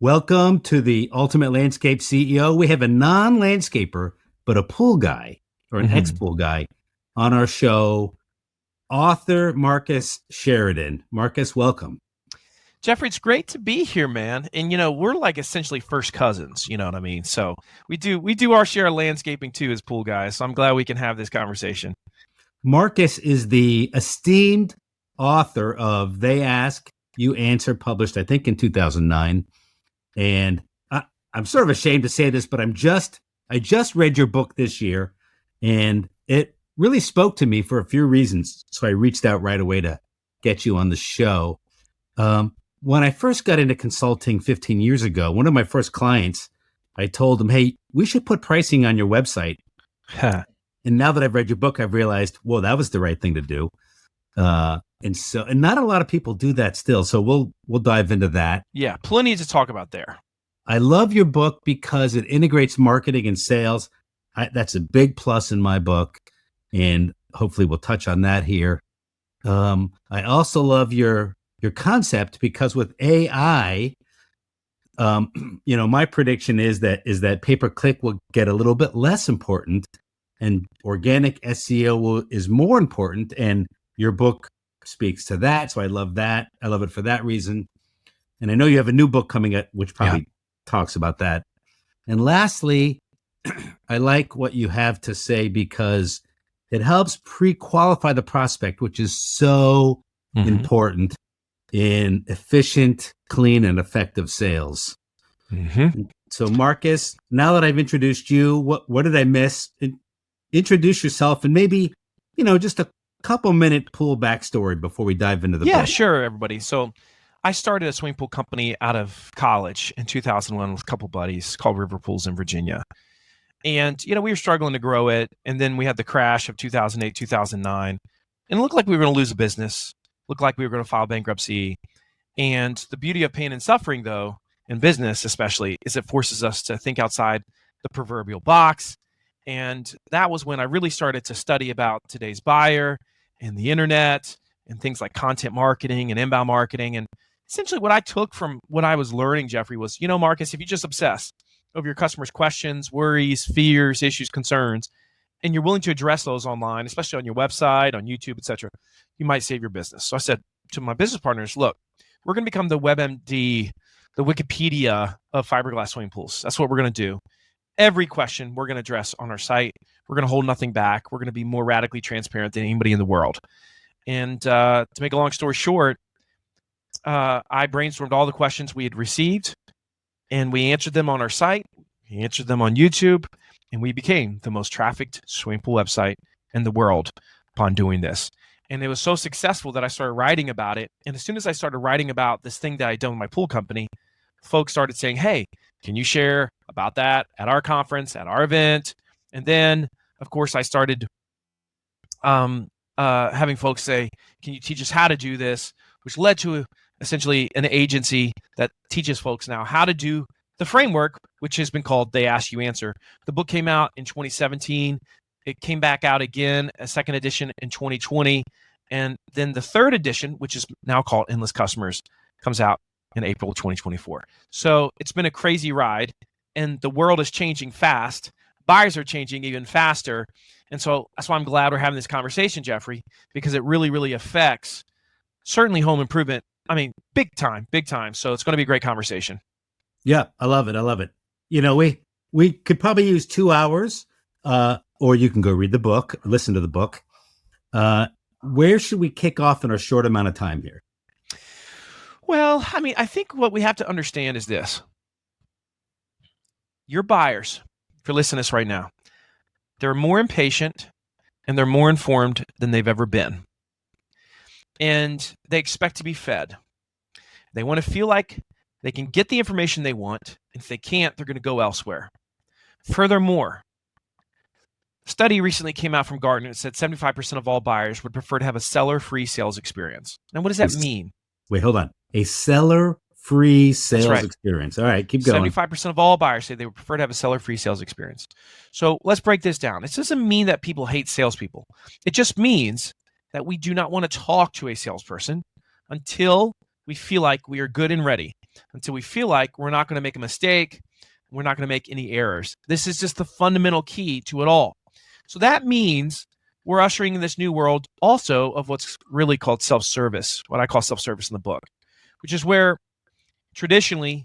Welcome to the Ultimate Landscape CEO. We have a non-landscaper, but a pool guy or an ex-pool guy on our show, author Marcus Sheridan. Marcus, welcome. Jeffrey, it's great to be here, man. And we're like essentially first cousins, you know what I mean? So we do our share of landscaping too as pool guys. So I'm glad we can have this conversation. Marcus is the esteemed author of They Ask, You Answer, published, I think, in 2009. And I'm sort of ashamed to say this, but I just read your book this year, and it really spoke to me for a few reasons. So I reached out right away to get you on the show. When I first got into consulting 15 years ago, one of my first clients, I told him, hey, we should put pricing on your website. And now that I've read your book, I've realized, whoa, that was the right thing to do. And not a lot of people do that still. So we'll dive into that. Yeah, plenty to talk about there. I love your book because it integrates marketing and sales. That's a big plus in my book. And hopefully we'll touch on that here. I also love your concept because with AI, my prediction is that pay-per-click will get a little bit less important and organic SEO is more important. And your book speaks to that. So I love that. I love it for that reason. And I know you have a new book coming out, which probably talks about that. And lastly, I like what you have to say because it helps pre-qualify the prospect, which is so important in efficient, clean, and effective sales. So Marcus, now that I've introduced you, what did I miss? Introduce yourself and maybe, just a couple minute pool backstory before we dive into the book. Yeah, sure, everybody. So I started a swimming pool company out of college in 2001 with a couple buddies called River Pools in Virginia. And, we were struggling to grow it. And then we had the crash of 2008, 2009. And it looked like we were going to lose a business, looked like we were going to file bankruptcy. And the beauty of pain and suffering, though, in business especially, is it forces us to think outside the proverbial box. And that was when I really started to study about today's buyer and the internet and things like content marketing and inbound marketing. And essentially what I took from what I was learning, Jeffrey, was, Marcus, if you just obsess over your customers' questions, worries, fears, issues, concerns, and you're willing to address those online, especially on your website, on YouTube, etc., you might save your business. So I said to my business partners, look, we're going to become the WebMD, the Wikipedia of fiberglass swimming pools. That's what we're going to do. Every question we're going to address on our site. We're going to hold nothing back. We're going to be more radically transparent than anybody in the world. And to make a long story short, I brainstormed all the questions we had received, and we answered them on our site. We answered them on YouTube, and we became the most trafficked swimming pool website in the world upon doing this. And it was so successful that I started writing about it. And as soon as I started writing about this thing that I'd done with my pool company, folks started saying, hey, can you share about that at our conference, at our event? And then, of course, I started having folks say, can you teach us how to do this? Which led to essentially an agency that teaches folks now how to do the framework, which has been called They Ask, You Answer. The book came out in 2017. It came back out again, a second edition in 2020. And then the third edition, which is now called Endless Customers, comes out in April 2024. So it's been a crazy ride, and the world is changing fast. Buyers are changing even faster. And so that's why I'm glad we're having this conversation, Jeffrey, because it really, really affects certainly home improvement. I mean, big time. So it's going to be a great conversation. Yeah, I love it. We could probably use 2 hours, or you can go read the book, listen to the book. Where should we kick off in our short amount of time here? Well, I think what we have to understand is this. Your buyers, if you're listening to this right now, they're more impatient and they're more informed than they've ever been. And they expect to be fed. They want to feel like they can get the information they want. And if they can't, they're going to go elsewhere. Furthermore, a study recently came out from Gartner that said 75% of all buyers would prefer to have a seller-free sales experience. Now, what does that mean? Wait, hold on. A seller-free sales experience. All right, keep going. 75% of all buyers say they would prefer to have a seller-free sales experience. So let's break this down. This doesn't mean that people hate salespeople. It just means that we do not want to talk to a salesperson until we feel like we are good and ready, until we feel like we're not going to make a mistake, we're not going to make any errors. This is just the fundamental key to it all. So that means we're ushering in this new world also of what's really called self-service, what I call self-service in the book, which is where traditionally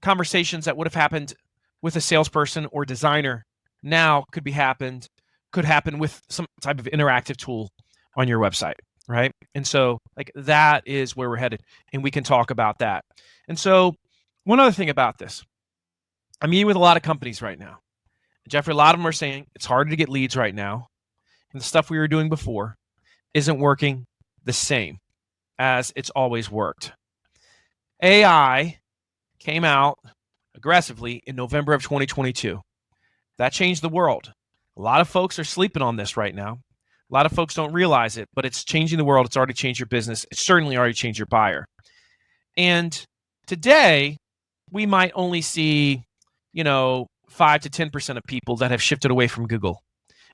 conversations that would have happened with a salesperson or designer now could happen with some type of interactive tool on your website, right? And so like that is where we're headed, and we can talk about that. And so one other thing about this, I'm meeting with a lot of companies right now. Jeffrey, a lot of them are saying it's harder to get leads right now, and the stuff we were doing before isn't working the same as it's always worked. AI came out aggressively in November of 2022. That changed the world. A lot of folks are sleeping on this right now. A lot of folks don't realize it, but it's changing the world. It's already changed your business. It's certainly already changed your buyer. And today, we might only see, 5 to 10% of people that have shifted away from Google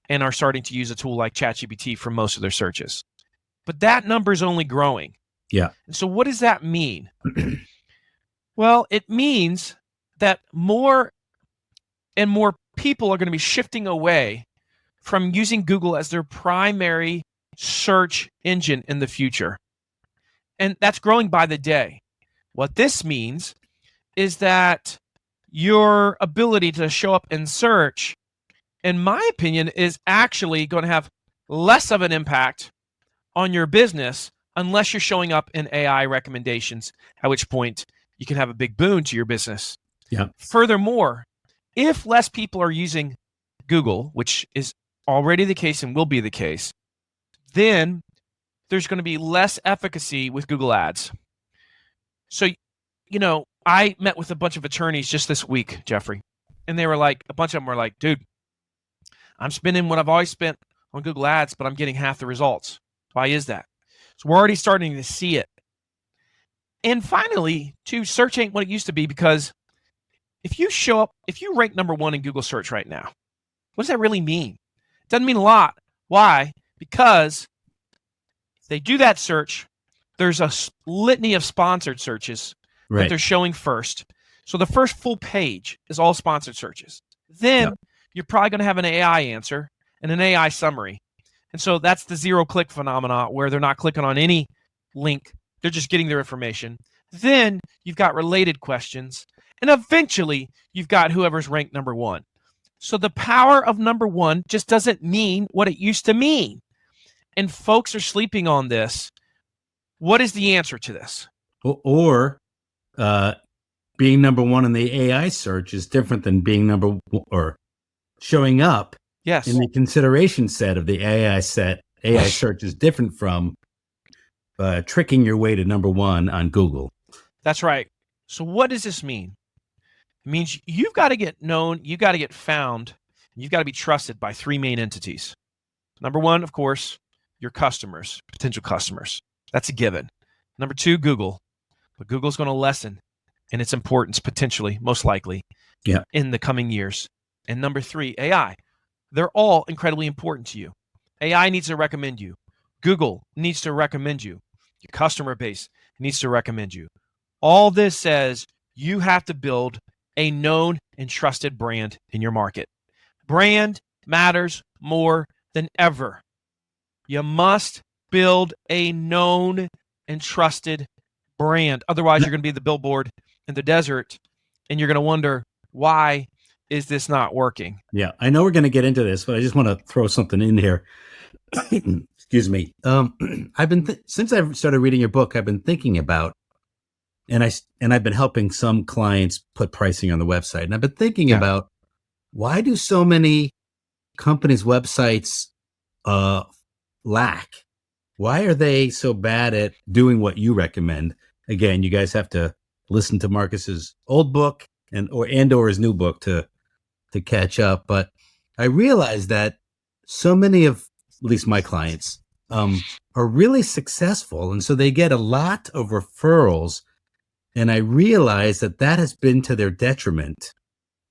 and are starting to use a tool like ChatGPT for most of their searches. But that number is only growing. Yeah. And so what does that mean? Well, it means that more and more people are going to be shifting away from using Google as their primary search engine in the future. And that's growing by the day. What this means is that your ability to show up and search, in my opinion, is actually going to have less of an impact on your business unless you're showing up in AI recommendations, at which point you can have a big boon to your business. Yeah. Furthermore, if less people are using Google, which is already the case and will be the case, then there's going to be less efficacy with Google Ads. So, I met with a bunch of attorneys just this week, Jeffrey, and they were like, a bunch of them were like, dude, I'm spending what I've always spent on Google Ads, but I'm getting half the results. Why is that? So we're already starting to see it. And finally, too, search ain't what it used to be, because if you rank number 1 in Google search right now, what does that really mean? It doesn't mean a lot. Why? Because if they do that search, there's a litany of sponsored searches that they're showing first. So the first full page is all sponsored searches. Then you're probably going to have an AI answer and an AI summary. And so that's the zero-click phenomenon, where they're not clicking on any link. They're just getting their information. Then you've got related questions. And eventually, you've got whoever's ranked number 1. So the power of number 1 just doesn't mean what it used to mean. And folks are sleeping on this. What is the answer to this? Or being number 1 in the AI search is different than being number 1 or showing up in the consideration set of the AI set. AI search is different from tricking your way to number 1 on Google. That's right. So what does this mean? It means you've got to get known, you've got to get found, and you've got to be trusted by 3 main entities. Number 1, of course, your customers, potential customers. That's a given. Number 2, Google. But Google's going to lessen in its importance, potentially, most likely, in the coming years. And number 3, AI. They're all incredibly important to you. AI needs to recommend you. Google needs to recommend you. Your customer base needs to recommend you. All this says you have to build a known and trusted brand in your market. Brand matters more than ever. You must build a known and trusted brand. Otherwise, you're going to be the billboard in the desert, and you're going to wonder, why is this not working? Yeah, I know we're going to get into this, but I just want to throw something in here. Excuse me. I've been since I've started reading your book, I've been thinking about, and I've been helping some clients put pricing on the website, and I've been thinking about, why do so many companies' websites lack? Why are they so bad at doing what you recommend? Again, you guys have to listen to Marcus's old book or his new book to catch up. But I realized that so many of, at least my clients, are really successful, and so they get a lot of referrals. And I realized that has been to their detriment,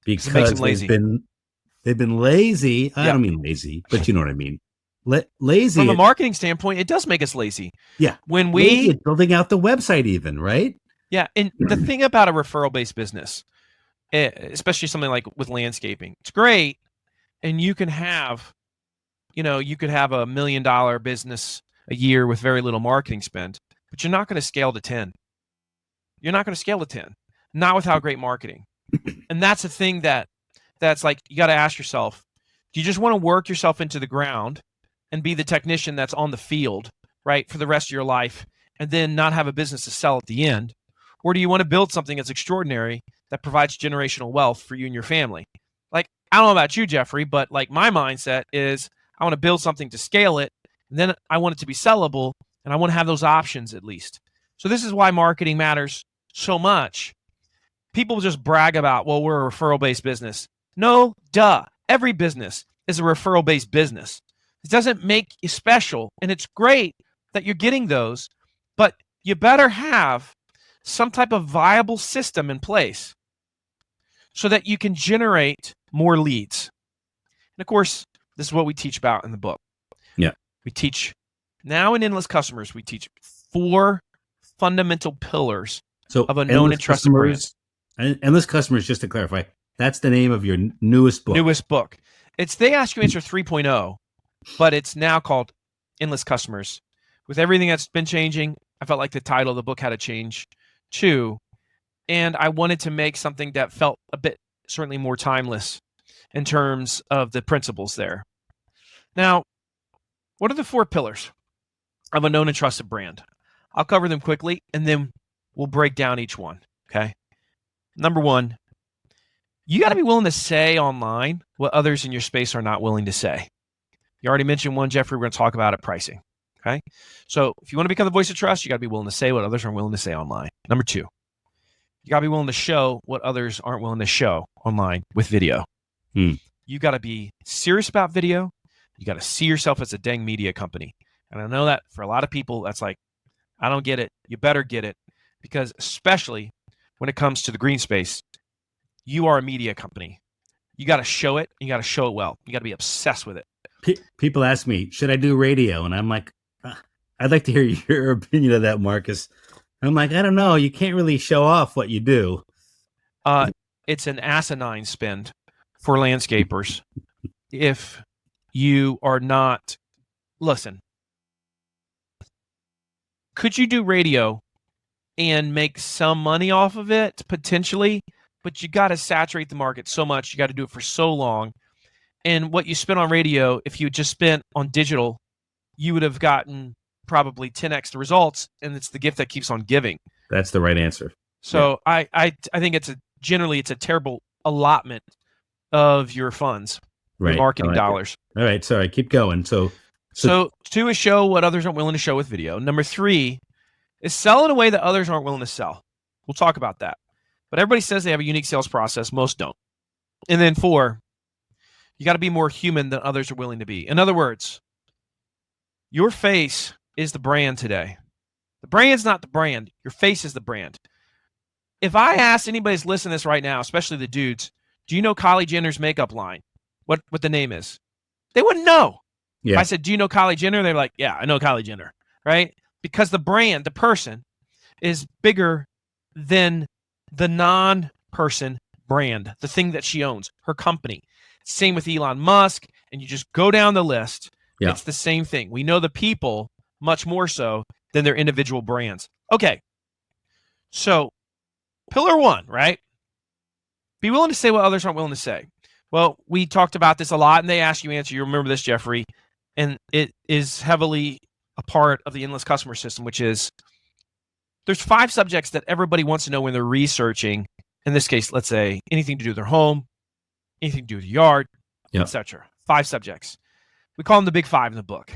because they've been lazy. I don't mean lazy, but you know what I mean. lazy From a at, marketing standpoint, it does make us lazy. yeah, When lazy we, at building out the website even, right? yeah, and the thing about a referral-based business, especially something like with landscaping, it's great, and you can have, you could have $1 million business a year with very little marketing spend, but you're not going to scale to 10. You're not going to scale to 10, not without great marketing. And that's the thing that's like, you got to ask yourself, do you just want to work yourself into the ground and be the technician that's on the field, right, for the rest of your life, and then not have a business to sell at the end? Or do you want to build something that's extraordinary that provides generational wealth for you and your family? Like, I don't know about you, Jeffrey, but like my mindset is I want to build something to scale it, and then I want it to be sellable, and I want to have those options at least. So this is why marketing matters so much. People just brag about, well, we're a referral-based business. No, duh. Every business is a referral-based business. It doesn't make you special, and it's great that you're getting those, but you better have some type of viable system in place so that you can generate more leads. And of course, this is what we teach about in the book. Yeah. We teach now in Endless Customers, we teach 4 fundamental pillars So of a known and trusted brand. Endless Customers, just to clarify, that's the name of your newest book. Newest book. It's They Ask You Answer 3.0, but it's now called Endless Customers. With everything that's been changing, I felt like the title of the book had to change too. And I wanted to make something that felt a bit certainly more timeless in terms of the principles there. Now, what are the 4 pillars of a known and trusted brand? I'll cover them quickly, and then we'll break down each one, okay? Number 1, you got to be willing to say online what others in your space are not willing to say. You already mentioned one, Jeffrey. We're going to talk about it, pricing, okay? So if you want to become the voice of trust, you got to be willing to say what others aren't willing to say online. Number 2, you got to be willing to show what others aren't willing to show online with video. You got to be serious about video. You got to see yourself as a dang media company. And I know that for a lot of people, that's like, I don't get it. You better get it, because especially when it comes to the green space, you are a media company. You got to show it. You got to show it well. You got to be obsessed with it. People ask me, should I do radio? And I'm like, I'd like to hear your opinion of that, Marcus. I'm like, I don't know. You can't really show off what you do. It's an asinine spend for landscapers if you are not. Listen, could you do radio and make some money off of it? Potentially, but you got to saturate the market so much. You got to do it for so long. And what you spent on radio, if you just spent on digital, you would have gotten probably 10x the results, and it's the gift that keeps on giving. That's the right answer. So yeah. I think it's a terrible allotment of your funds, your marketing dollars. All right, sorry, keep going. So 2 is show what others aren't willing to show with video. Number 3 is sell in a way that others aren't willing to sell. We'll talk about that. But everybody says they have a unique sales process. Most don't. And then 4, you got to be more human than others are willing to be. In other words, your face is the brand today. The brand's not the brand. Your face is the brand. If I asked anybody who's listening to this right now, especially the dudes, do you know Kylie Jenner's makeup line? What the name is? They wouldn't know. Yeah. If I said, do you know Kylie Jenner? They're like, yeah, I know Kylie Jenner, right? Because the brand, the person, is bigger than the non-person brand, the thing that she owns, her company. Same with Elon Musk, and you just go down the list. Yeah. It's the same thing. We know the people much more so than their individual brands. Okay, so pillar 1, right? Be willing to say what others aren't willing to say. Well, we talked about this a lot, and They Ask You Answer. You remember this, Jeffrey, and it is heavily a part of the Endless Customer System, which is there's 5 subjects that everybody wants to know when they're researching. In this case, let's say anything to do with their home, anything to do with the yard, etc. 5 subjects. We call them the big 5 in the book.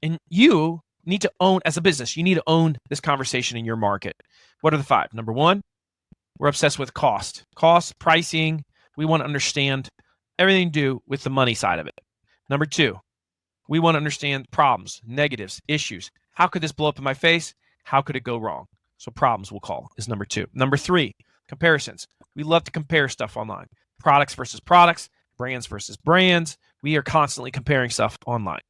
And you need to own, as a business, you need to own this conversation in your market. What are the 5? Number 1, we're obsessed with cost, pricing. We want to understand everything to do with the money side of it. Number 2, we want to understand problems, negatives, issues. How could this blow up in my face? How could it go wrong? So problems we'll call is number 2. Number 3, comparisons. We love to compare stuff online. Products versus products, brands versus brands. We are constantly comparing stuff online.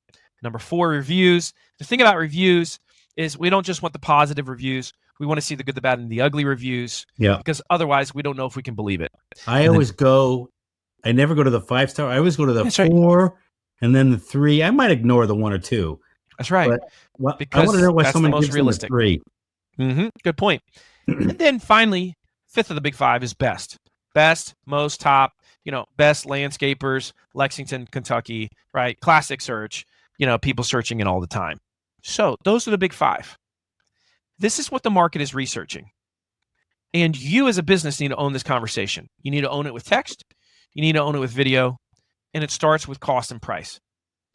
Number 4, reviews. The thing about reviews is we don't just want the positive reviews. We want to see the good, the bad, and the ugly reviews. Yeah. Because otherwise we don't know if we can believe it. I never go to the 5-star. I always go to the That's right. 4 and then the 3. I might ignore the 1 or 2. That's right. But I Because want to know why that's the someone most gives realistic. them a 3. Good point. And then finally, 5th of the big 5 is best. Best, most, top, best landscapers, Lexington, Kentucky, right? Classic search, people searching it all the time. So those are the big 5. This is what the market is researching. And you as a business need to own this conversation. You need to own it with text. You need to own it with video. And it starts with cost and price.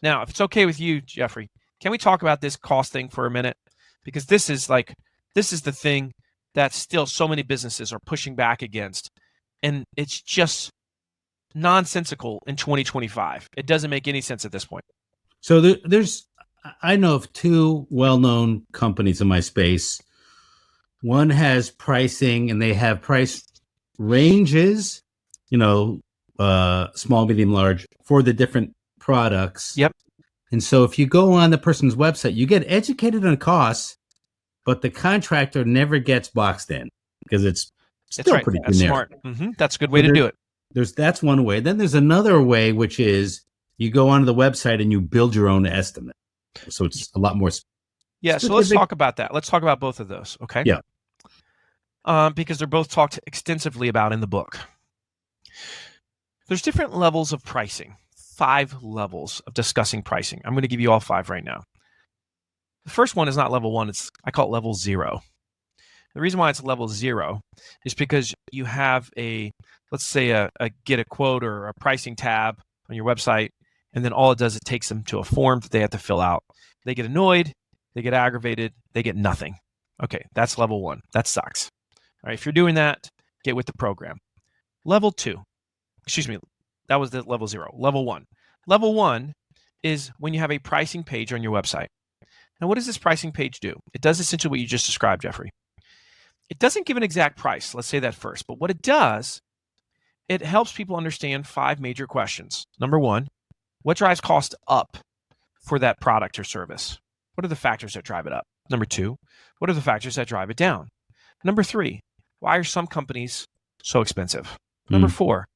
Now, if it's okay with you, Jeffrey, can we talk about this cost thing for a minute? Because this is the thing that still so many businesses are pushing back against. And it's just nonsensical in 2025. It doesn't make any sense at this point. So I know of 2 well-known companies in my space. One has pricing, and they have price ranges, small, medium, large, for the different products. Yep. And so if you go on the person's website, you get educated on costs, but the contractor never gets boxed in because it's still right. pretty That's generic. Smart. That's a good way to do it. That's one way. Then there's another way, which is you go onto the website and you build your own estimate. So it's a lot more specific. So let's talk about that. Let's talk about both of those, okay? Yeah. Because they're both talked extensively about in the book. There's different levels of pricing, 5 levels of discussing pricing. I'm going to give you all 5 right now. The first one is not level 1. I call it level 0. The reason why it's level 0 is because you have let's say a get a quote or a pricing tab on your website, and then all it does, it takes them to a form that they have to fill out. They get annoyed, they get aggravated, they get nothing. Okay, that's level 1. That sucks. All right, if you're doing that, get with the program. Level 2, that was the level 0. Level 1. Level 1 is when you have a pricing page on your website. Now, what does this pricing page do? It does essentially what you just described, Jeffrey. It doesn't give an exact price. Let's say that first. But what it does, it helps people understand 5 major questions. Number 1, what drives cost up for that product or service? What are the factors that drive it up? Number 2, what are the factors that drive it down? Number 3, why are some companies so expensive? Number 4,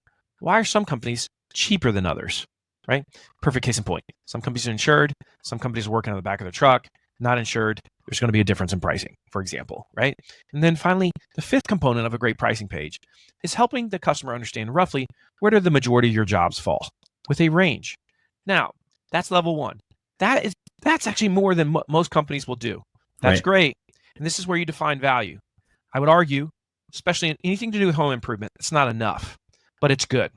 why are some companies cheaper than others? Right? Perfect case in point. Some companies are insured. Some companies are working on the back of the truck, not insured. There's going to be a difference in pricing, for example, right? And then finally, the 5th component of a great pricing page is helping the customer understand roughly where do the majority of your jobs fall with a range. Now, that's level 1. That's actually more than what most companies will do. That's great. And this is where you define value. I would argue, especially in anything to do with home improvement, it's not enough, but it's good.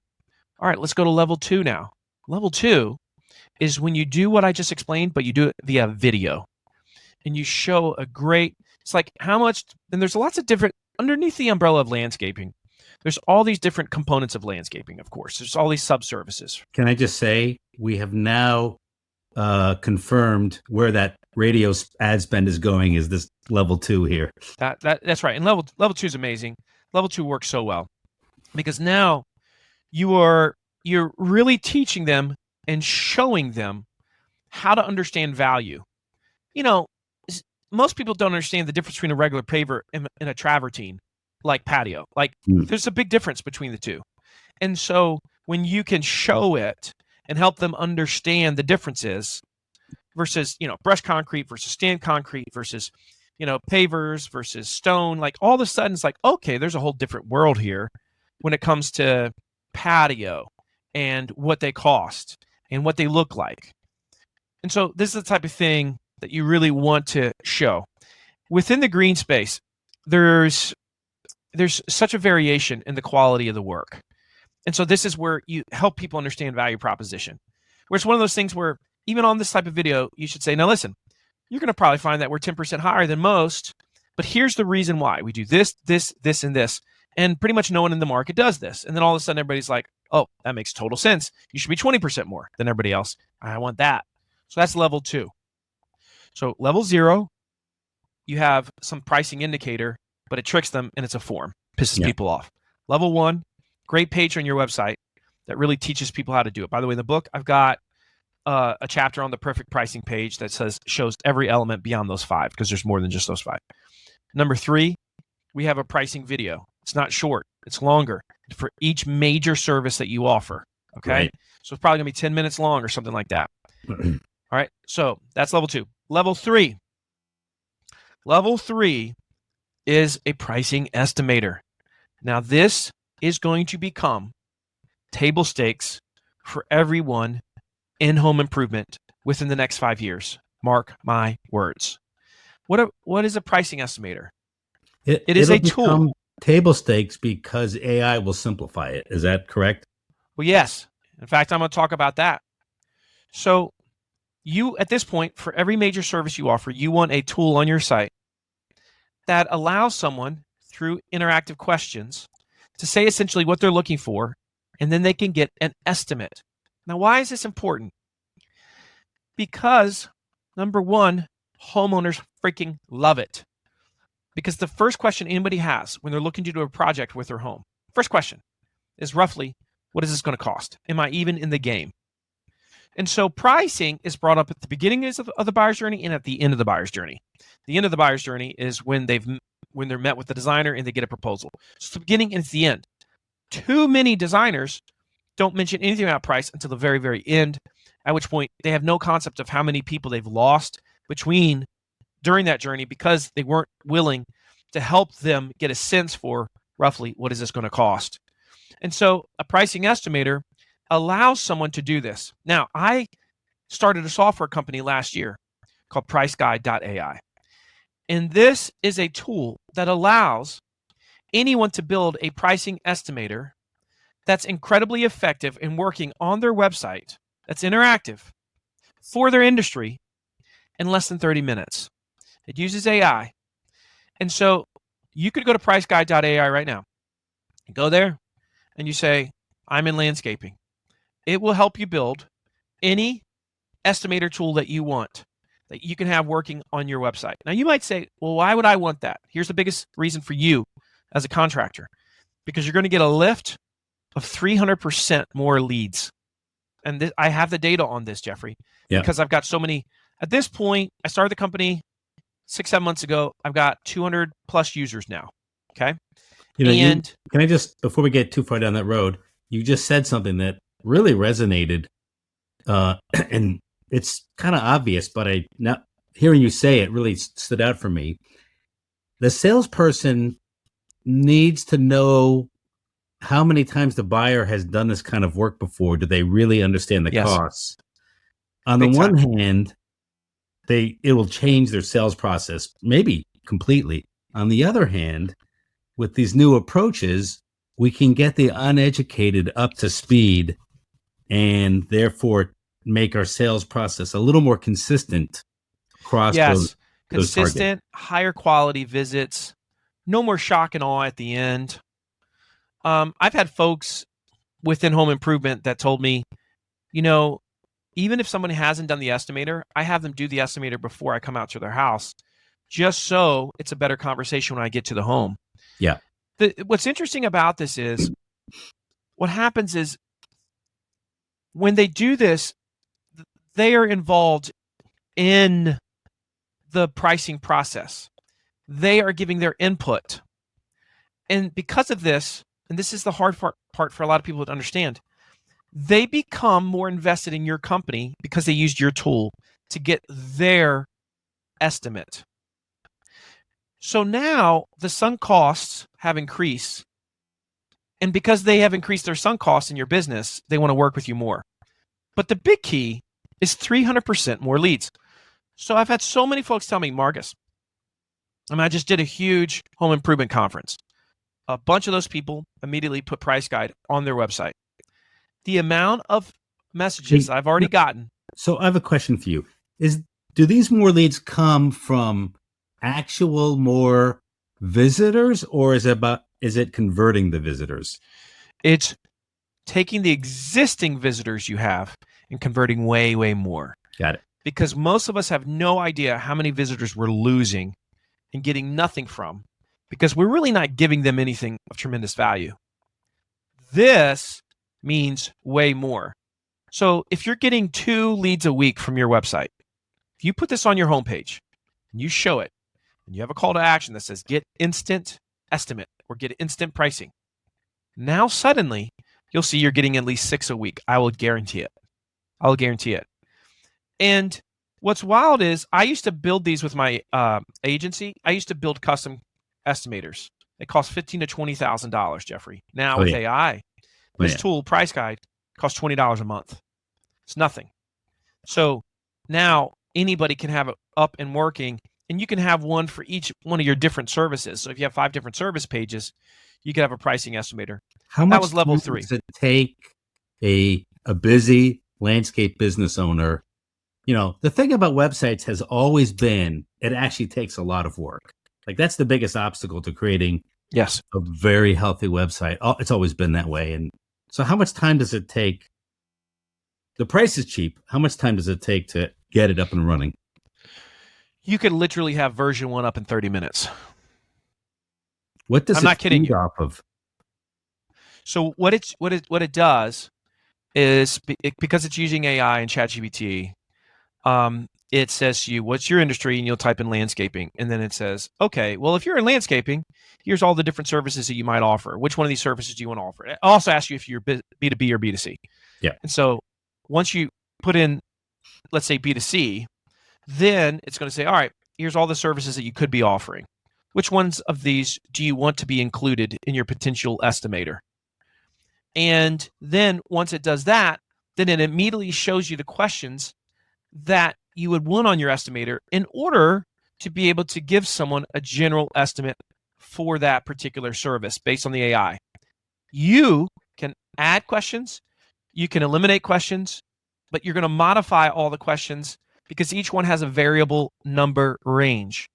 All right, let's go to level 2 now. Level 2 is when you do what I just explained, but you do it via video. And you show it's like how much, and there's lots of different, underneath the umbrella of landscaping, there's all these different components of landscaping, of course. There's all these sub-services. Can I just say, we have now confirmed where that radio ad spend is going is this level 2 here. That's right. And level 2 is amazing. Level 2 works so well because now you're really teaching them and showing them how to understand value. Most people don't understand the difference between a regular paver and a travertine, like patio. There's a big difference between the two. And so when you can show it and help them understand the differences versus, brush concrete versus stand concrete versus, pavers versus stone, all of a sudden it's like, okay, there's a whole different world here when it comes to patio and what they cost and what they look like. And so this is the type of thing that you really want to show. Within the green space, there's such a variation in the quality of the work. And so this is where you help people understand value proposition. Where it's one of those things where even on this type of video, you should say, now listen, you're going to probably find that we're 10% higher than most, but here's the reason why. We do this, this, this, and this. And pretty much no one in the market does this. And then all of a sudden everybody's like, oh, that makes total sense. You should be 20% more than everybody else. I want that. So that's level 2. So level 0, you have some pricing indicator, but it tricks them and it's a form. Pisses people off. Level 1, great page on your website that really teaches people how to do it. By the way, in the book, I've got a chapter on the perfect pricing page that shows every element beyond those 5, because there's more than just those 5. Number 3, we have a pricing video. It's not short, it's longer for each major service that you offer. Okay. Right. So it's probably gonna be 10 minutes long or something like that. All right. So that's level 2. Level 3 is a pricing estimator. Now, this is going to become table stakes for everyone in home improvement within the next 5 years. Mark my words. What is a pricing estimator? It is It'll a tool. become table stakes because AI will simplify it. Is that correct? Well, yes. In fact, I'm going to talk about that. So you, at this point, for every major service you offer, you want a tool on your site that allows someone, through interactive questions, to say essentially what they're looking for, and then they can get an estimate. Now, why is this important? Because, number one, homeowners freaking love it. Because the first question anybody has when they're looking to do a project with their home, first question is roughly, what is this going to cost? Am I even in the game? And so pricing is brought up at the beginning of the buyer's journey and at the end of the buyer's journey. The end of the buyer's journey is when they're met with the designer and they get a proposal. So it's the beginning and it's the end. Too many designers don't mention anything about price until the very, very end, at which point they have no concept of how many people they've lost during that journey because they weren't willing to help them get a sense for roughly what is this going to cost. And so a pricing estimator allows someone to do this. Now, I started a software company last year called PriceGuide.ai. And this is a tool that allows anyone to build a pricing estimator that's incredibly effective in working on their website, that's interactive for their industry in less than 30 minutes. It uses AI. And so you could go to PriceGuide.ai right now. Go there and you say, I'm in landscaping. It will help you build any estimator tool that you want that you can have working on your website. Now, you might say, well, why would I want that? Here's the biggest reason for you as a contractor, because you're going to get a lift of 300% more leads. And I have the data on this, Jeffrey, because I've got so many. At this point, I started the company 6-7 months ago. I've got 200 plus users now. Okay. Can I just, before we get too far down that road, you just said something that really resonated, and it's kind of obvious, but not hearing you say it really stood out for me. The salesperson needs to know how many times the buyer has done this kind of work before. Do they really understand the costs? On the one hand, it will change their sales process, maybe completely. On the other hand, with these new approaches, we can get the uneducated up to speed and therefore make our sales process a little more consistent across those consistent, higher quality visits, no more shock and awe at the end. I've had folks within home improvement that told me, even if someone hasn't done the estimator, I have them do the estimator before I come out to their house, just so it's a better conversation when I get to the home. Yeah. What's interesting about this is what happens is when they do this, they are involved in the pricing process. They are giving their input. And because of this, and this is the hard part for a lot of people to understand, they become more invested in your company because they used your tool to get their estimate. So now the sunk costs have increased. And because they have increased their sunk costs in your business, they want to work with you more. But the big key is 300% more leads. So I've had so many folks tell me, Marcus, I just did a huge home improvement conference. A bunch of those people immediately put Price Guide on their website. The amount of messages I've already gotten. So I have a question for you. Do these more leads come from actual more visitors, or is it converting the visitors? It's taking the existing visitors you have and converting way, way more. Got it. Because most of us have no idea how many visitors we're losing and getting nothing from, because we're really not giving them anything of tremendous value. This means way more. So if you're getting 2 leads a week from your website, if you put this on your homepage and you show it, and you have a call to action that says get instant estimate or get instant pricing, now suddenly you'll see you're getting at least 6 a week. I will guarantee it. I will guarantee it. And what's wild is I used to build these with my agency. I used to build custom estimators. They cost $15,000 to $20,000, Jeffrey. Now Oh with yeah. AI, Oh this yeah. tool price guide costs $20 a month. It's nothing. So now anybody can have it up and working, and you can have one for each one of your different services. So if you have 5 different service pages, you can have a pricing estimator. How That much was level time 3. does it take a busy landscape business owner? The thing about websites has always been it actually takes a lot of work. Like that's the biggest obstacle to creating Yes. a very healthy website. It's always been that way. And so how much time does it take? The price is cheap. How much time does it take to get it up and running? You could literally have version 1 up in 30 minutes. What does I'm it not kidding feed you. off of? So what it does is because it's using AI and ChatGPT, it says to you, what's your industry? And you'll type in landscaping. And then it says, okay, well, if you're in landscaping, here's all the different services that you might offer. Which one of these services do you want to offer? It also asks you if you're B2B or B2C. Yeah. And so once you put in, let's say B2C, then it's going to say, all right, here's all the services that you could be offering. Which ones of these do you want to be included in your potential estimator? And then once it does that, then it immediately shows you the questions that you would want on your estimator in order to be able to give someone a general estimate for that particular service based on the AI. You can add questions, you can eliminate questions, but you're going to modify all the questions because each one has a variable number range.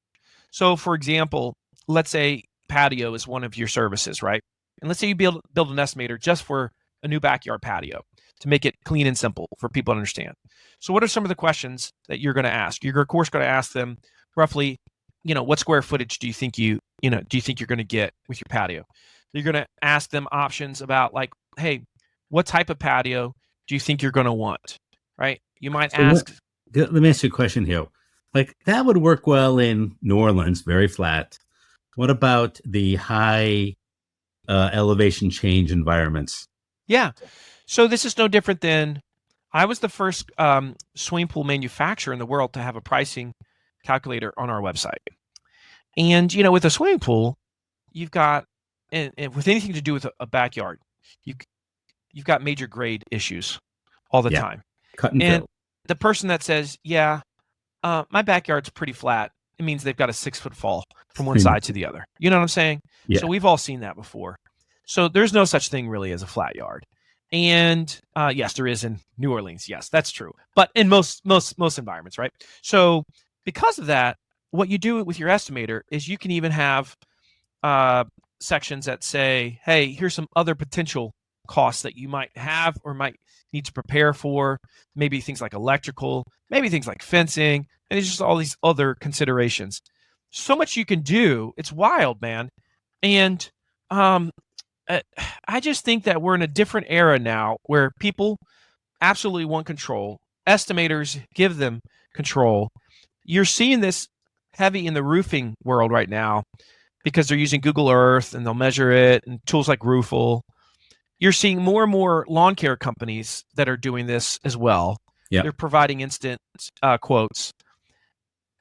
So, for example, let's say patio is one of your services, right? And let's say you build an estimator just for a new backyard patio to make it clean and simple for people to understand. So, what are some of the questions that you're going to ask? You're of course going to ask them roughly, what square footage do you think you're going to get with your patio? You're going to ask them options about like, hey, what type of patio do you think you're going to want? Right? You might So ask. let me ask you a question here. Like that would work well in New Orleans, very flat. What about the high elevation change environments? Yeah. So this is no different than I was the first swimming pool manufacturer in the world to have a pricing calculator on our website. And with a swimming pool, you've got and with anything to do with a backyard, you you've got major grade issues all the Yeah, time. cut and And fill. the person that says, "Yeah, my backyard's pretty flat," it means they've got a 6-foot fall from one side to the other. You know what I'm saying? Yeah. So we've all seen that before. So there's no such thing really as a flat yard. And yes, there is in New Orleans. Yes, that's true. But in most environments, right? So because of that, what you do with your estimator is you can even have uh, sections that say, "Hey, here's some other potential costs that you might have or might need to prepare for. Maybe things like electrical, maybe things like fencing, and it's just all these other considerations." So much you can do. It's wild, man. And um, uh, I just think that we're in a different era now where people absolutely want control. Estimators give them control. You're seeing this heavy in the roofing world right now because they're using Google Earth and they'll measure it and tools like Roofle. You're seeing more and more lawn care companies that are doing this as well. Yeah. They're providing instant quotes.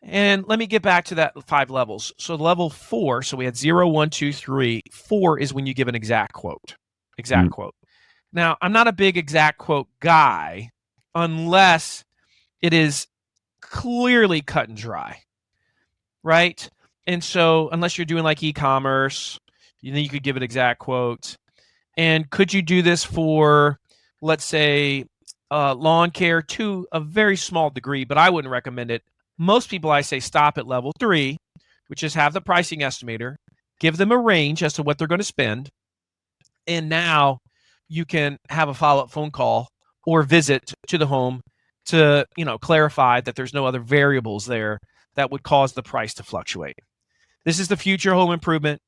And let me get back to that 5 levels. So level 4, so we had 0, 1, 2, 3. 4 is when you give an exact quote. Exact Mm. quote. Now, I'm not a big exact quote guy unless it is clearly cut and dry, right? And so unless you're doing like e-commerce, then you could give an exact quote. And could you do this for, let's say, lawn care to a very small degree, but I wouldn't recommend it. Most people, I say, stop at level 3, which is have the pricing estimator, give them a range as to what they're going to spend. And now you can have a follow-up phone call or visit to the home to, clarify that there's no other variables there that would cause the price to fluctuate. This is the future home improvement.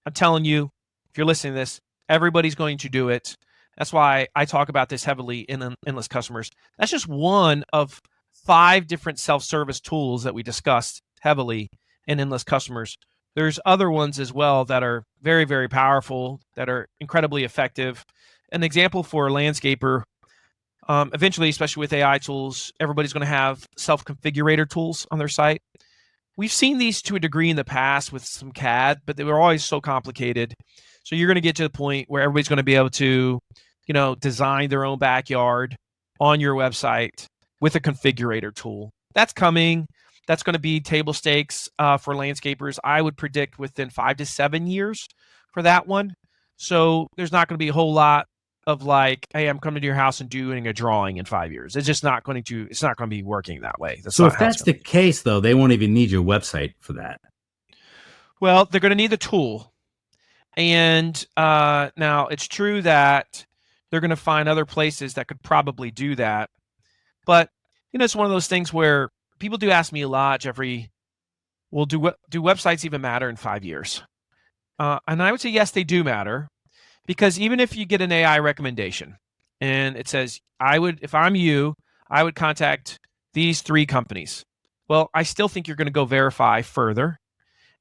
I'm telling you, if you're listening to this, everybody's going to do it. That's why I talk about this heavily in Endless Customers. That's just one of 5 different self-service tools that we discussed heavily in Endless Customers. There's other ones as well that are very, very powerful, that are incredibly effective. An example for a landscaper, eventually, especially with AI tools, everybody's going to have self-configurator tools on their site. We've seen these to a degree in the past with some CAD, but they were always so complicated. So you're going to get to the point where everybody's going to be able to, design their own backyard on your website with a configurator tool. That's coming. That's going to be table stakes for landscapers. I would predict within 5 to 7 years for that one. So there's not going to be a whole lot of like, hey, I'm coming to your house and doing a drawing in 5 years. It's just not going to. It's not going to be working that way. That's So not if how it's that's going the to be. case, though, they won't even need your website for that. Well, they're going to need the tool, and now it's true that they're going to find other places that could probably do that. But it's one of those things where people do ask me a lot, Jeffrey. Well, do websites even matter in 5 years? And I would say yes, they do matter. Because even if you get an AI recommendation and it says, if I'm you, I would contact these 3 companies. Well, I still think you're going to go verify further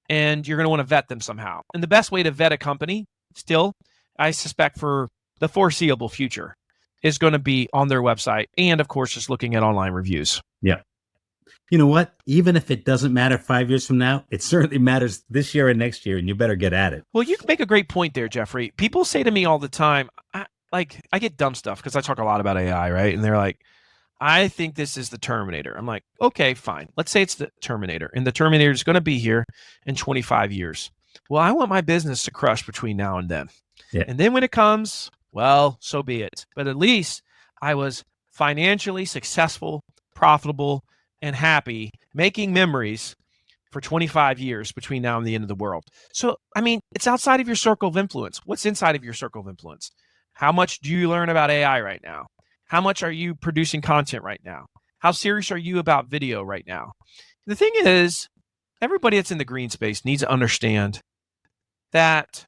and you're going to want to vet them somehow. And the best way to vet a company, still, I suspect for the foreseeable future, is going to be on their website and, of course, just looking at online reviews. Yeah. You know what? Even if it doesn't matter 5 years from now, it certainly matters this year and next year, and you better get at it. Well, you make a great point there, Jeffrey. People say to me all the time, I get dumb stuff because I talk a lot about AI, right? And they're like, I think this is the Terminator. I'm like, okay, fine. Let's say it's the Terminator, and the Terminator is going to be here in 25 years. Well, I want my business to crush between now and then. Yeah. And then when it comes, well, so be it. But at least I was financially successful, profitable, and happy, making memories for 25 years between now and the end of the world. So, I mean, it's outside of your circle of influence. What's inside of your circle of influence? How much do you learn about AI right now? How much are you producing content right now? How serious are you about video right now? The thing is, everybody that's in the green space needs to understand that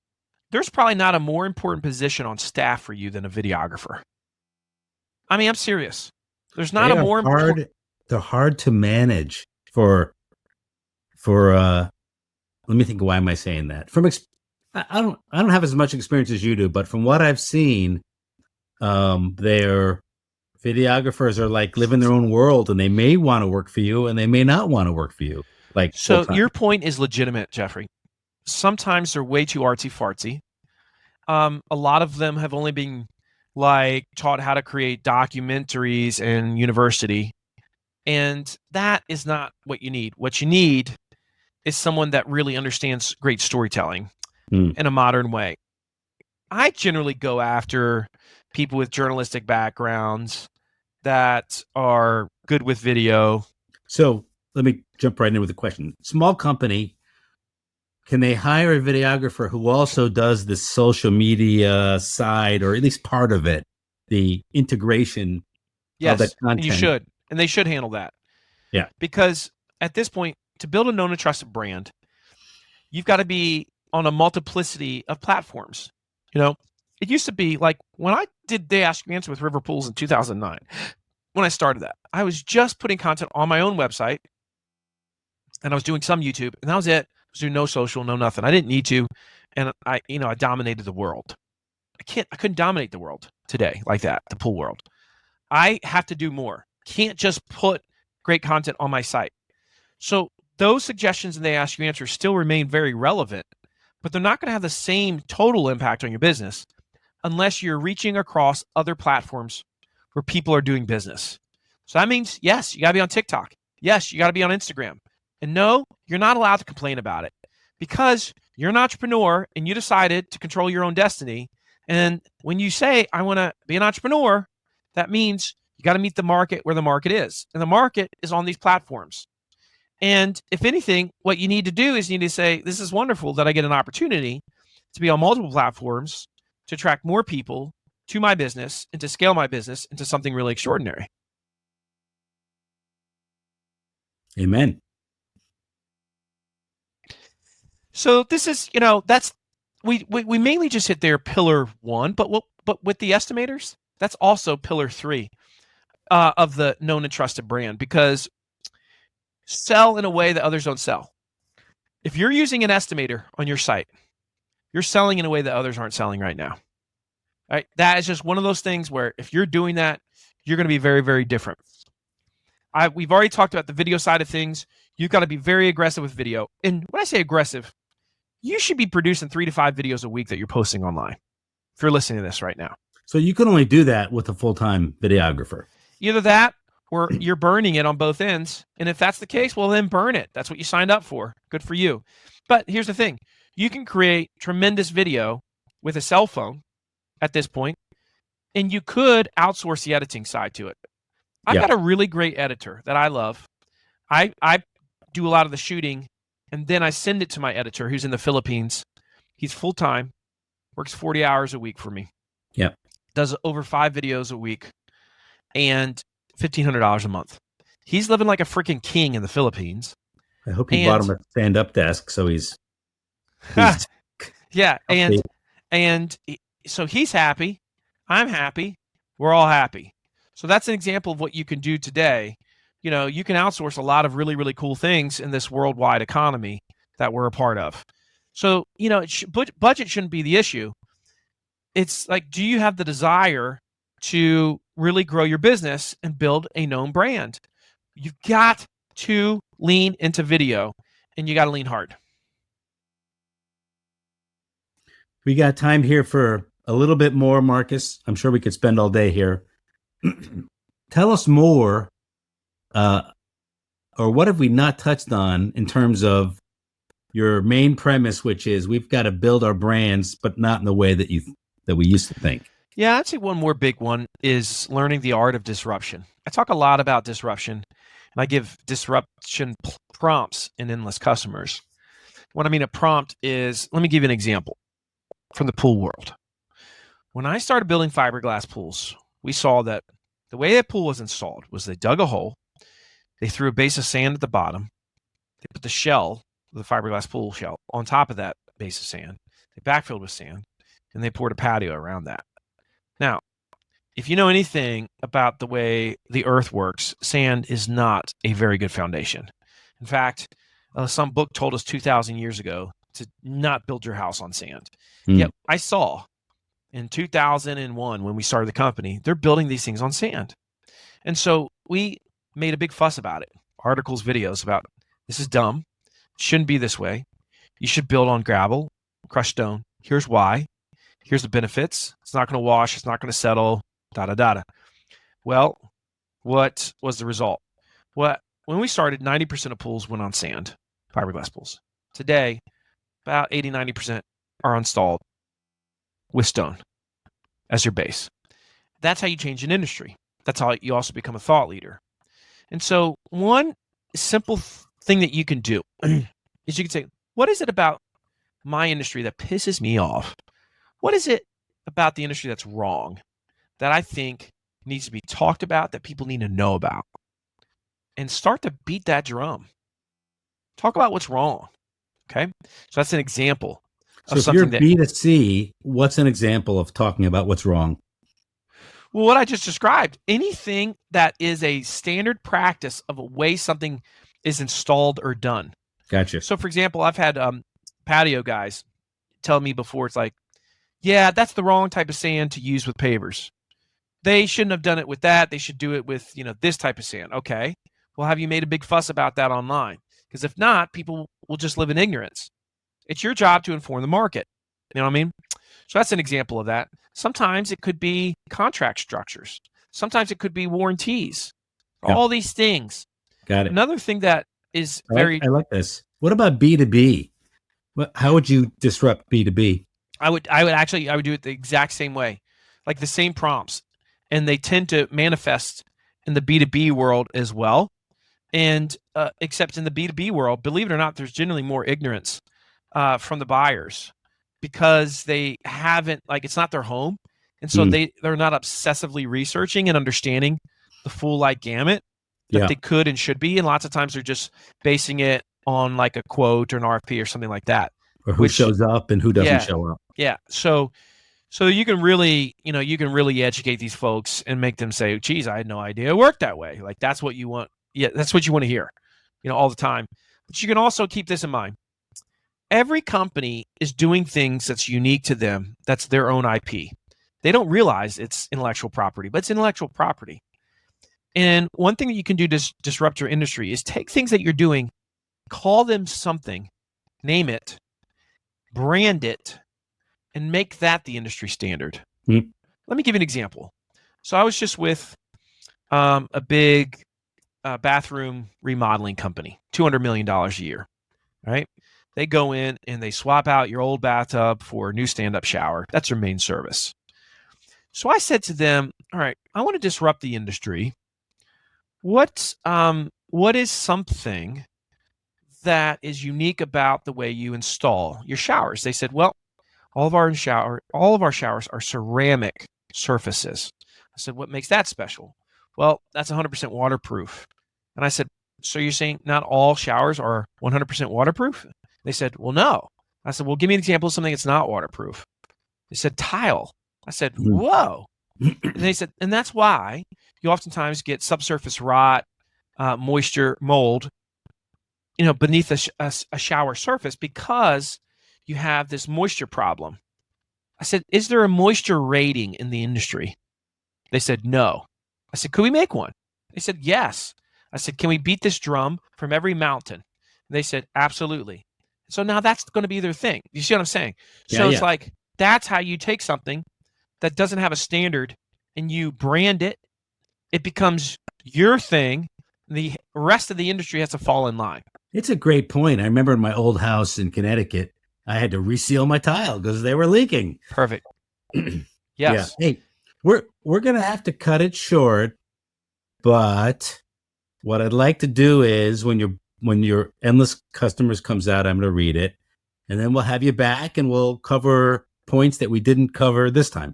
there's probably not a more important position on staff for you than a videographer. I mean, I'm serious. There's not a more important. They're hard to manage for let me think, why am I saying that? I don't have as much experience as you do, but from what I've seen, their videographers are like living their own world, and they may want to work for you and they may not want to work for you. Like, So your point is legitimate, Jeffrey. Sometimes they're way too artsy fartsy. A lot of them have only been taught how to create documentaries in university, and that is not what you need. What you need is someone that really understands great storytelling in a modern way. I generally go after people with journalistic backgrounds that are good with video. So let me jump right in with a question. Small company, can they hire a videographer who also does the social media side, or at least part of it, the integration of that Yes, content? and you should. And they should handle that. Yeah. Because at this point, to build a known and trusted brand, you've got to be on a multiplicity of platforms. It used to be like when I did They Ask You Answer with River Pools in 2009, when I started that, I was just putting content on my own website and I was doing some YouTube, and that was it. I was doing no social, no nothing. I didn't need to. And I dominated the world. I couldn't dominate the world today like that, the pool world. I have to do more. Can't just put great content on my site. So those suggestions and They Ask You Answer still remain very relevant, but they're not going to have the same total impact on your business unless you're reaching across other platforms where people are doing business. So that means, yes, you got to be on TikTok. Yes, you got to be on Instagram. And no, you're not allowed to complain about it because you're an entrepreneur and you decided to control your own destiny. And when you say, I want to be an entrepreneur, that means you got to meet the market where the market is. And the market is on these platforms. And if anything, what you need to do is you need to say, this is wonderful that I get an opportunity to be on multiple platforms, to attract more people to my business and to scale my business into something really extraordinary. Amen. So this is, that's we mainly just hit their pillar one, but but with the estimators, that's also pillar 3 of the known and trusted brand, because sell in a way that others don't sell. If you're using an estimator on your site, you're selling in a way that others aren't selling right now. Right? That is just one of those things where if you're doing that, you're going to be very, very different. We've already talked about the video side of things. You've got to be very aggressive with video. And when I say aggressive, you should be producing 3 to 5 videos a week that you're posting online if you're listening to this right now. So you can only do that with a full-time videographer. Either that or you're burning it on both ends. And if that's the case, well, then burn it. That's what you signed up for. Good for you. But here's the thing. You can create tremendous video with a cell phone at this point, and you could outsource the editing side to it. I've got a really great editor that I love. I do a lot of the shooting, and then I send it to my editor who's in the Philippines. He's full-time, works 40 hours a week for me. Yep. Does over 5 videos a week and $1,500 a month. He's living like a freaking king in the Philippines. I hope you bought him a stand-up desk so he's yeah, and so he's happy, I'm happy, we're all happy. So that's an example of what you can do today. You know, you can outsource a lot of really, really cool things in this worldwide economy that we're a part of. So, you know, budget shouldn't be the issue. It's like, do you have the desire to really grow your business and build a known brand? You've got to lean into video, and you got to lean hard. We got time here for a little bit more, Marcus. I'm sure we could spend all day here. Tell us more, or what have we not touched on in terms of your main premise, which is we've got to build our brands, but not in the way that we used to think. Yeah, I'd say one more big one is learning the art of disruption. I talk a lot about disruption, and I give disruption prompts in Endless Customers. What I mean a prompt is, let me give you an example from the pool world. When I started building fiberglass pools, we saw that the way that pool was installed was they dug a hole, they threw a base of sand at the bottom, they put the shell, the fiberglass pool shell, on top of that base of sand, they backfilled with sand, and they poured a patio around that. Now, if you know anything about the way the earth works, sand is not a very good foundation. In fact, some book told us 2,000 years ago to not build your house on sand. Yet I saw in 2001, when we started the company, they're building these things on sand. And so we made a big fuss about it. Articles, videos about, this is dumb. It shouldn't be this way. You should build on gravel, crushed stone. Here's why. Here's the benefits. It's not going to wash. It's not going to settle, da-da-da-da. Well, what was the result? Well, when we started, 90% of pools went on sand, fiberglass pools. Today, about 80, 90% are installed with stone as your base. That's how you change an industry. That's how you also become a thought leader. And so one simple thing that you can do is you can say, what is it about my industry that pisses me off? What is it about the industry that's wrong that I think needs to be talked about, that people need to know about? And start to beat that drum. Talk about what's wrong. Okay? So that's an example of something. So if you're that, B2C, what's an example of talking about what's wrong? Well, what I just described, anything that is a standard practice of a way something is installed or done. Gotcha. So, for example, I've had patio guys tell me before, it's like, yeah, that's the wrong type of sand to use with pavers. They shouldn't have done it with that. They should do it with, this type of sand. Okay. Well, have you made a big fuss about that online? Because if not, people will just live in ignorance. It's your job to inform the market. You know what I mean? So that's an example of that. Sometimes it could be contract structures. Sometimes it could be warranties. All these things. Got it. Another thing that is I like this. What about B2B? How would you disrupt B2B? I would do it the exact same way, like the same prompts, and they tend to manifest in the B2B world as well. And except in the B2B world, believe it or not, there's generally more ignorance from the buyers because they haven't, it's not their home. And so they're not obsessively researching and understanding the full gamut that they could and should be. And lots of times they're just basing it on a quote or an RFP or something like that. Or who shows up and who doesn't show up. Yeah. So So you can really, educate these folks and make them say, geez, I had no idea it worked that way. Like that's what you want. Yeah, that's what you want to hear, all the time. But you can also keep this in mind. Every company is doing things that's unique to them. That's their own IP. They don't realize it's intellectual property, but it's intellectual property. And one thing that you can do to disrupt your industry is take things that you're doing, call them something, name it, brand it, and make that the industry standard. Mm. Let me give you an example. So I was just with a big bathroom remodeling company, $200 million a year, right? They go in and they swap out your old bathtub for a new stand-up shower. That's their main service. So I said to them, all right, I want to disrupt the industry. What is something that is unique about the way you install your showers? They said, well, all of our showers are ceramic surfaces. I said, what makes that special? Well, that's 100% waterproof. And I said, so you're saying not all showers are 100% waterproof? They said, well, no. I said, well, give me an example of something that's not waterproof. They said, tile. I said, whoa. And they said, and that's why you oftentimes get subsurface rot, moisture, mold, beneath a shower surface because you have this moisture problem. I said, is there a moisture rating in the industry? They said, no. I said, could we make one? They said, yes. I said, can we beat this drum from every mountain? And they said, absolutely. So now that's going to be their thing. You see what I'm saying? So it's like, that's how you take something that doesn't have a standard and you brand it. It becomes your thing. The rest of the industry has to fall in line. It's a great point. I remember in my old house in Connecticut, I had to reseal my tile because they were leaking. Perfect. Yes. Yeah. Hey, we're gonna have to cut it short, but what I'd like to do is when your Endless Customers comes out, I'm gonna read it, and then we'll have you back and we'll cover points that we didn't cover this time.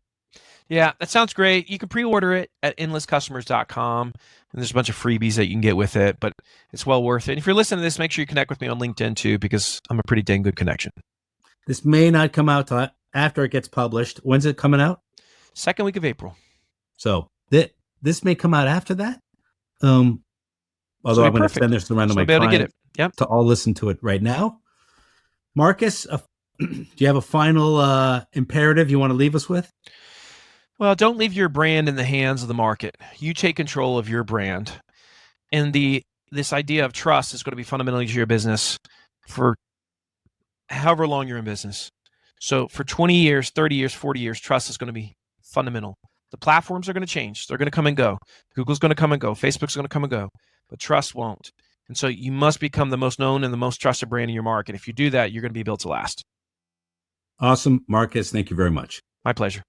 Yeah, that sounds great. You can pre-order it at endlesscustomers.com, and there's a bunch of freebies that you can get with it, but it's well worth it. And if you're listening to this, make sure you connect with me on LinkedIn too, because I'm a pretty dang good connection. This may not come out till after it gets published. When's it coming out? Second week of April. So this may come out after that. Although I'm going to send this around to my clients to all listen to it right now. Marcus, do you have a final imperative you want to leave us with? Well, don't leave your brand in the hands of the market. You take control of your brand. And this idea of trust is going to be fundamentally to your business for however long you're in business. So for 20 years, 30 years, 40 years, trust is going to be fundamental. The platforms are going to change. They're going to come and go. Google's going to come and go. Facebook's going to come and go. But trust won't. And so you must become the most known and the most trusted brand in your market. If you do that, you're going to be built to last. Awesome. Marcus, thank you very much. My pleasure.